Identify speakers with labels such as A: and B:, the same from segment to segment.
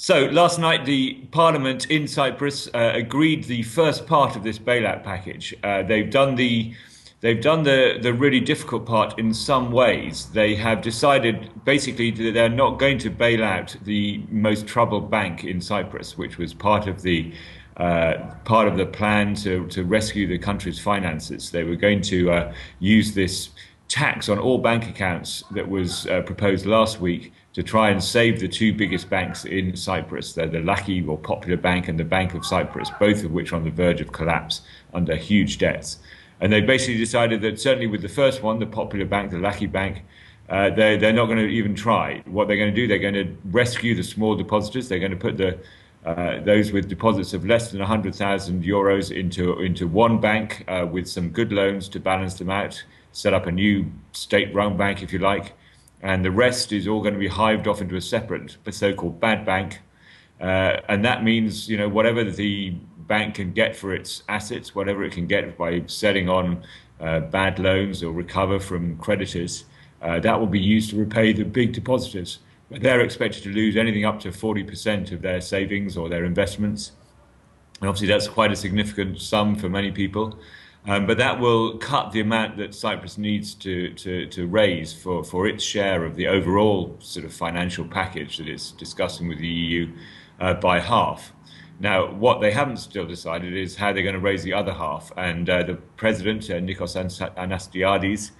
A: So last night, the Parliament in Cyprus agreed the first part of this bailout package. They've done the really difficult part in some ways. They have decided basically that they're not going to bail out the most troubled bank in Cyprus, which was part of the plan to rescue the country's finances. They were going to use this tax on all bank accounts that was proposed last week to try and save the two biggest banks in Cyprus. They're the Laiki or Popular Bank and the Bank of Cyprus, both of which are on the verge of collapse under huge debts. And they basically decided that certainly with the first one, the Popular Bank, the Laiki Bank, they're not going to even try. What they're going to do, they're going to rescue the small depositors. They're going to put those with deposits of less than 100,000 euros into one bank with some good loans to balance them out, set up a new state-run bank, if you like. And the rest is all going to be hived off into a separate, so-called bad bank. And that means, whatever the bank can get for its assets, whatever it can get by selling on bad loans or recover from creditors, that will be used to repay the big depositors. But they're expected to lose anything up to 40% of their savings or their investments. And obviously that's quite a significant sum for many people. But that will cut the amount that Cyprus needs to raise for its share of the overall sort of financial package that it's discussing with the EU by half. Now, what they haven't still decided is how they're going to raise the other half. And the president, Nicos Anastasiades,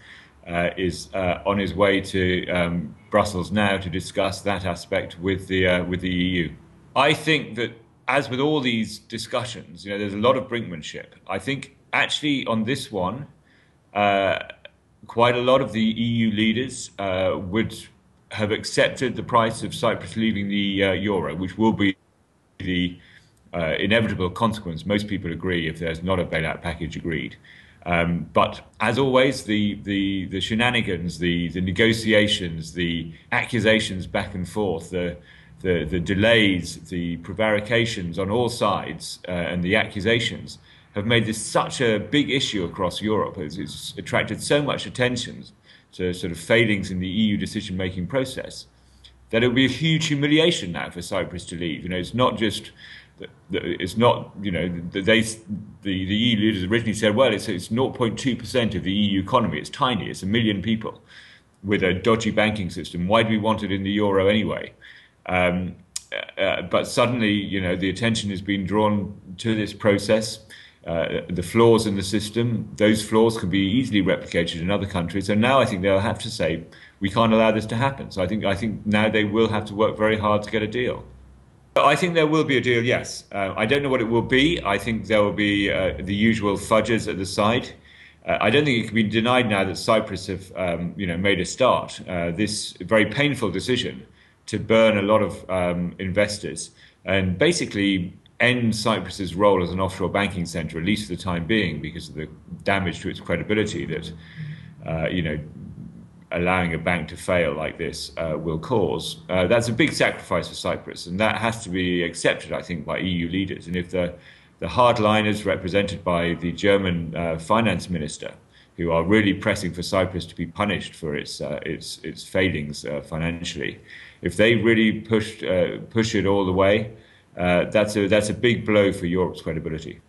A: is on his way to Brussels now to discuss that aspect with the EU. I think that, as with all these discussions, there's a lot of brinkmanship. I think actually on this one, quite a lot of the EU leaders would have accepted the price of Cyprus leaving the euro, which will be the inevitable consequence. Most people agree if there's not a bailout package agreed. But as always, the shenanigans, the negotiations, the accusations back and forth, the delays, the prevarications on all sides, and the accusations have made this such a big issue across Europe. It's attracted so much attention to sort of failings in the EU decision-making process that it will be a huge humiliation now for Cyprus to leave. It's not just it's not the EU leaders originally said, well, it's 0.2% of the EU economy. It's tiny. It's 1 million people with a dodgy banking system. Why do we want it in the euro anyway? But suddenly, the attention has been drawn to this process. The flaws in the system, those flaws can be easily replicated in other countries. And now I think they'll have to say, we can't allow this to happen. So I think now they will have to work very hard to get a deal. I think there will be a deal, yes. I don't know what it will be. I think there will be the usual fudges at the side. I don't think it can be denied now that Cyprus have, made a start. This very painful decision to burn a lot of investors and basically end Cyprus's role as an offshore banking centre, at least for the time being, because of the damage to its credibility that, allowing a bank to fail like this will cause. That's a big sacrifice for Cyprus, and that has to be accepted, I think, by EU leaders. And if the hardliners represented by the German finance minister, who are really pressing for Cyprus to be punished for its failings financially, if they really push it all the way, that's a big blow for Europe's credibility.